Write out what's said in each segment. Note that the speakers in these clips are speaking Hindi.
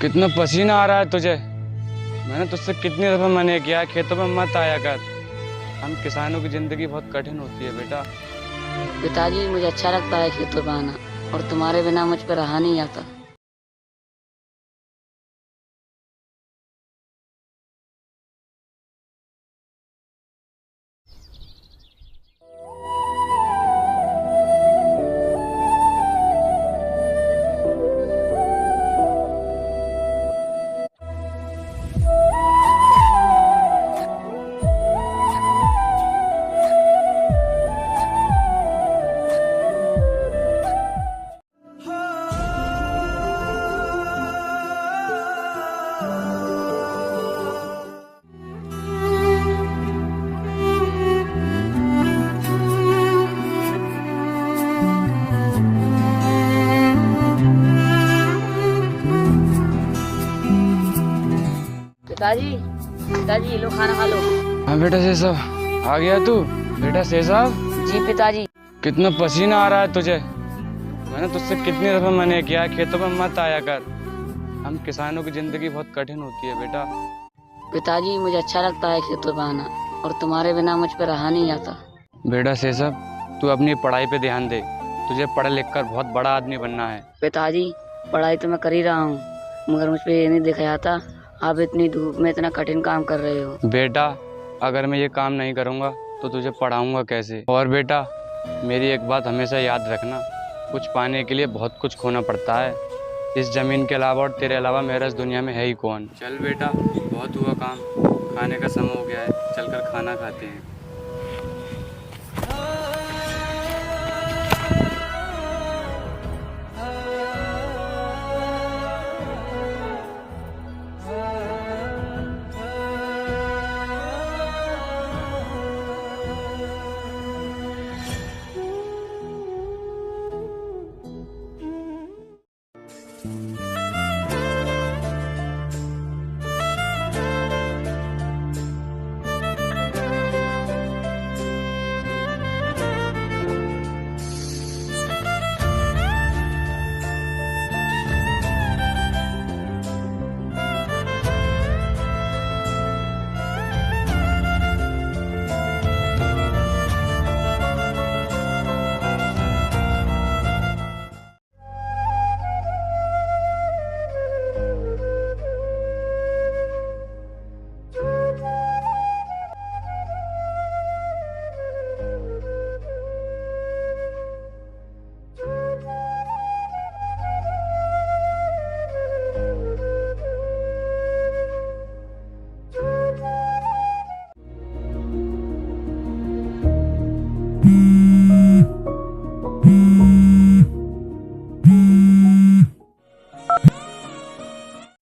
कितना पसीना आ रहा है तुझे। मैंने तुझसे कितनी दफा मना किया खेतों में मत आया कर। हम किसानों की जिंदगी बहुत कठिन होती है बेटा। पिताजी मुझे अच्छा लगता है खेतों में आना, और तुम्हारे बिना मुझ पर रहा नहीं आता। पिताजी पिताजी लो खाना खा लो। हाँ बेटा से साहब आ गया तू। बेटा से साहब। जी पिताजी। कितना पसीना आ रहा है तुझे। मैंने तुझसे कितनी दफा मना किया खेतों में मत आया कर। हम किसानों की जिंदगी बहुत कठिन होती है बेटा। पिताजी मुझे अच्छा लगता है खेतों में आना, और तुम्हारे बिना मुझ पर रहा नहीं आता। बेटा से साहब तू अपनी पढ़ाई पे ध्यान दे। तुझे पढ़ लिख कर बहुत बड़ा आदमी बनना है। पिताजी पढ़ाई तो मैं कर ही रहा हूँ, मगर मुझ पे ये नहीं देखा जाता आप इतनी धूप में इतना कठिन काम कर रहे हो। बेटा अगर मैं ये काम नहीं करूँगा तो तुझे पढ़ाऊँगा कैसे। और बेटा मेरी एक बात हमेशा याद रखना, कुछ पाने के लिए बहुत कुछ खोना पड़ता है। इस ज़मीन के अलावा और तेरे अलावा मेरा इस दुनिया में है ही कौन। चल बेटा बहुत हुआ काम, खाने का समय हो गया है, चलकर खाना खाते हैं।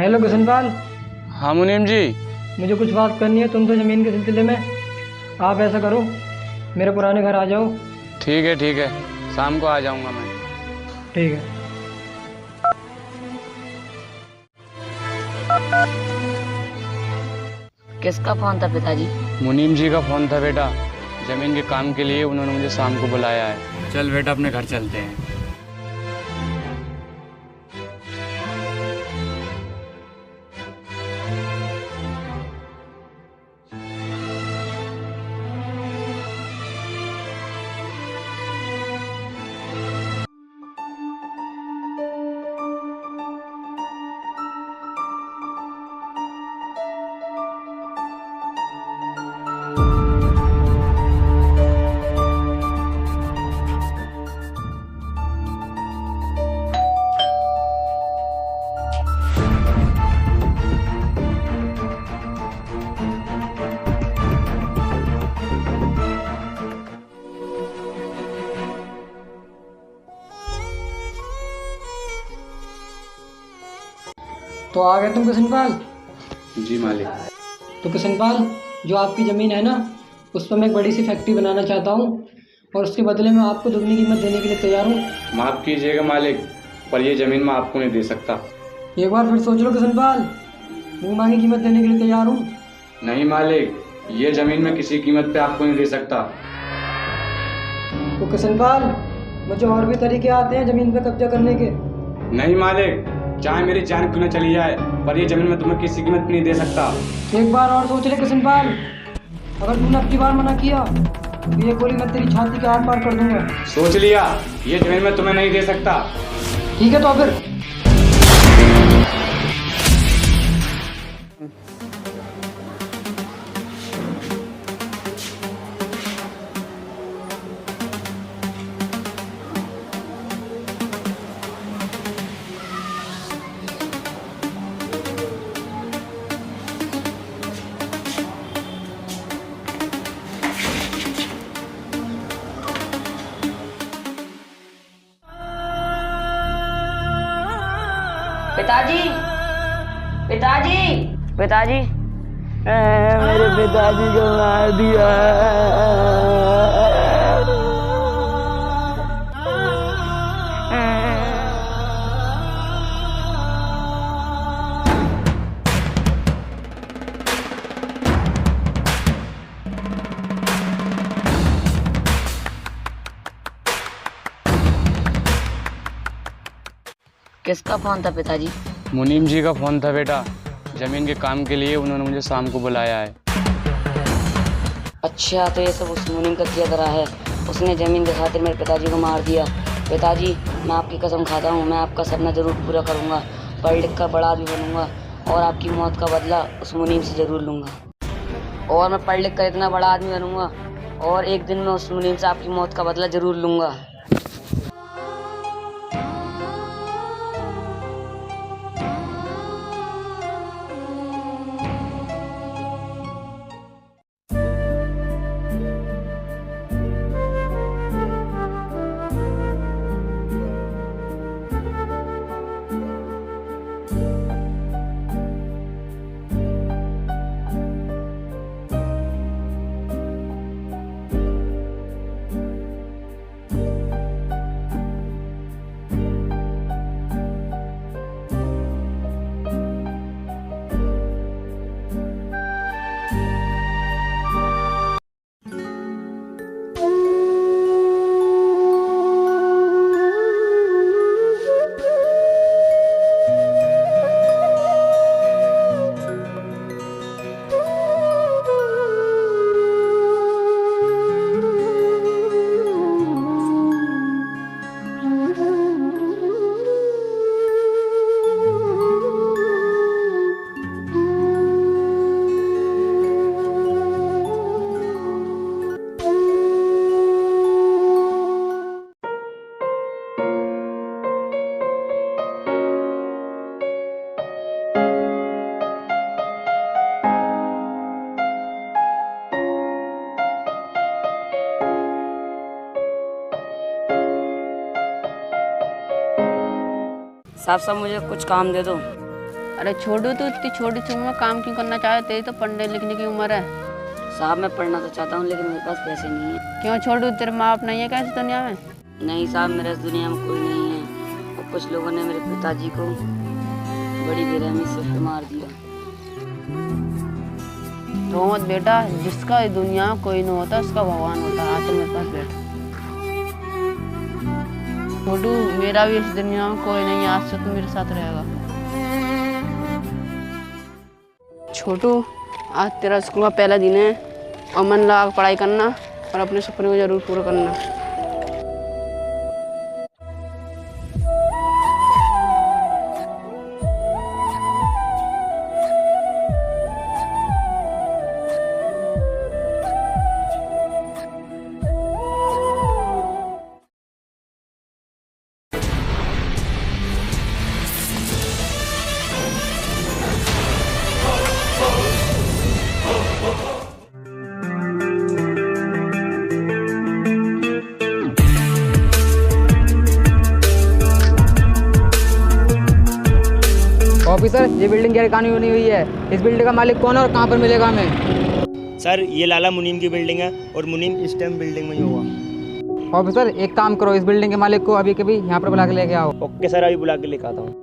हेलो किशनपाल। हाँ मुनीम जी। मुझे कुछ बात करनी है तुमसे ज़मीन के सिलसिले में। आप ऐसा करो, मेरे पुराने घर आ जाओ। ठीक है, शाम को आ जाऊँगा मैं। ठीक है। किसका फोन था पिताजी? मुनीम जी का फ़ोन था बेटा, ज़मीन के काम के लिए उन्होंने मुझे शाम को बुलाया है। चल बेटा अपने घर चलते हैं। तो आ गए तुम किशनपाल? जी मालिक। तो किशनपाल, जो आपकी ज़मीन है ना, उस पर मैं एक बड़ी सी फैक्ट्री बनाना चाहता हूँ, और उसके बदले में आपको दुगनी कीमत देने के लिए तैयार हूँ। माफ़ कीजिएगा मालिक, पर ये ज़मीन मैं आपको नहीं दे सकता। एक बार फिर सोच लो किशनपाल, मुँह मांगी कीमत देने के लिए तैयार हूँ। नहीं मालिक, ये ज़मीन मैं किसी कीमत पे आपको नहीं दे सकता। तो किशनपाल, मुझे और भी तरीके आते हैं ज़मीन पे कब्जा करने के। नहीं मालिक, चाहे मेरी जान क्यों न चली जाए, पर ये जमीन मैं तुम्हें किसी कीमत नहीं दे सकता। एक बार और सोच ले किशनपाल, अगर तूने अब की बार मना किया तो ये गोली मैं तेरी छाती के आर पार कर दूंगा। सोच लिया, ये जमीन मैं तुम्हें नहीं दे सकता। ठीक है तो फिर। पिताजी, पिताजी, पिताजी, मेरे पिताजी को मार दिया। किसका फोन था पिताजी? मुनीम जी का फ़ोन था बेटा, ज़मीन के काम के लिए उन्होंने मुझे शाम को बुलाया है। अच्छा, तो ये सब उस मुनीम का किया करा है। उसने ज़मीन के खातिर मेरे पिताजी को मार दिया। पिताजी, मैं आपकी कसम खाता हूँ, मैं आपका सपना ज़रूर पूरा करूँगा, पढ़ लिख कर बड़ा आदमी बनूँगा और आपकी मौत का बदला उस मुनीम से ज़रूर लूँगा। और मैं पढ़ लिख कर इतना बड़ा आदमी बनूँगा और एक दिन मैं उस मुनीम से आपकी मौत का बदला ज़रूर लूँगा। साहब साहब मुझे कुछ काम दे दो। अरे छोटू, तू इतनी छोटी सी उम्र में काम क्यों करना चाहे? तेरी तो पढ़ने लिखने की उम्र है। साहब मैं पढ़ना तो चाहता हूँ लेकिन मेरे पास पैसे नहीं है। क्यों छोटू, तेरे माँ बाप नहीं है क्या इस दुनिया में? नहीं साहब, मेरे इस दुनिया में कोई नहीं है और कुछ लोगों ने मेरे पिताजी को बड़ी बेरहमी से उस पे मार दिया। तो मत बेटा, जिसका इस दुनिया में कोई नहीं होता उसका भगवान होता है। आकर मेरे पास बैठ। छोटू, मेरा भी इस दुनिया में कोई नहीं है, आज से तू मेरे साथ रहेगा। छोटू, आज तेरा स्कूल का पहला दिन है और मन लगा के पढ़ाई करना और अपने सपने को जरूर पूरा करना। ऑफिसर, ये बिल्डिंग गैर कानूनी बनी हुई है। इस बिल्डिंग का मालिक कौन है और कहाँ पर मिलेगा हमें? सर, ये लाला मुनीम की बिल्डिंग है और मुनीम इस टाइम बिल्डिंग में ही होगा। ऑफिसर, एक काम करो, इस बिल्डिंग के मालिक को अभी कभी यहाँ पर बुला के लेके आओ। ओके सर, अभी बुला के लेकर आता हूँ।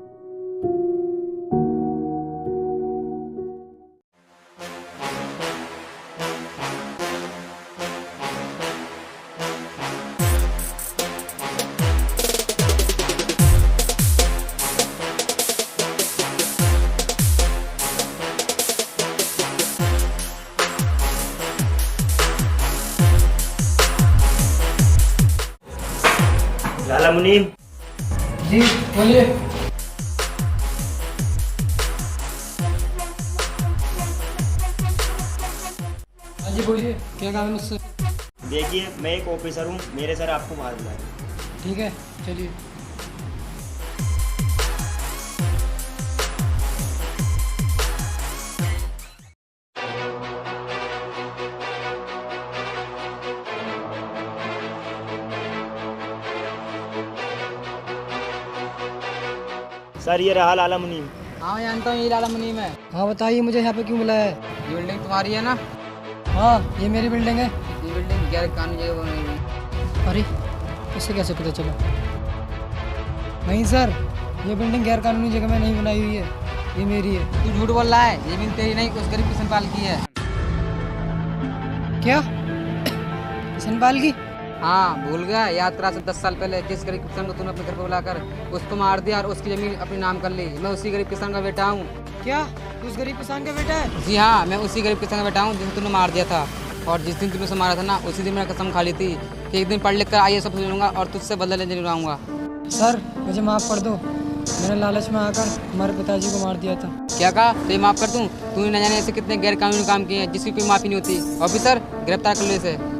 आला मुनीम। जी बोलिए। हाँ जी बोलिए, क्या काम है मुझसे? देखिए मैं एक ऑफिसर हूँ, मेरे सर आपको बाहर बुलाए। ठीक है चलिए। सर ये रहा लाला मुनीम। हाँ मैं जानता हूँ ये लाला मुनीम है। हाँ बताइए, मुझे यहाँ पे क्यों बुलाया है? ये बिल्डिंग तुम्हारी है ना? हाँ ये मेरी बिल्डिंग है। ये बिल्डिंग गैर कानूनी जगह बनाई हुई है। अरे इससे कैसे पता चला? नहीं सर, ये बिल्डिंग गैर कानूनी जगह में नहीं बनाई हुई है, ये मेरी है। तू झूठ बोल रहा है, ये बिल्डिंग तेरी नहीं उस गरीब किशन पाल की है। क्या? किशन पाल की? हाँ भूल गया? याद करा 10 साल पहले जिस गरीब किसान को तूने अपने घर पर बुलाकर उसको मार दिया और उसकी जमीन अपने नाम कर ली। मैं उसी गरीब किसान का बेटा हूँ। क्या तू उस गरीब किसान का बेटा है? जी हाँ, मैं उसी गरीब किसान का बेटा हूँ जिसे तूने मार दिया था। और जिस दिन तूने उसे मारा था ना, उसी दिन मैंने कसम खा ली थी कि एक दिन पढ़ लिख कर आइए सब लूँगा और तुझसे बदला लेने जरूर आऊँगा। सर मुझे माफ़ कर दो, मैंने लालच में आकर हमारे पिताजी को मार दिया था। क्या कहा? तो ये माफ़ कर दूँ? तूने न जाने ऐसे कितने गैर कानूनी काम किए हैं जिसकी कोई माफ़ी नहीं होती। ऑफिसर गिरफ्तार कर लो इसे।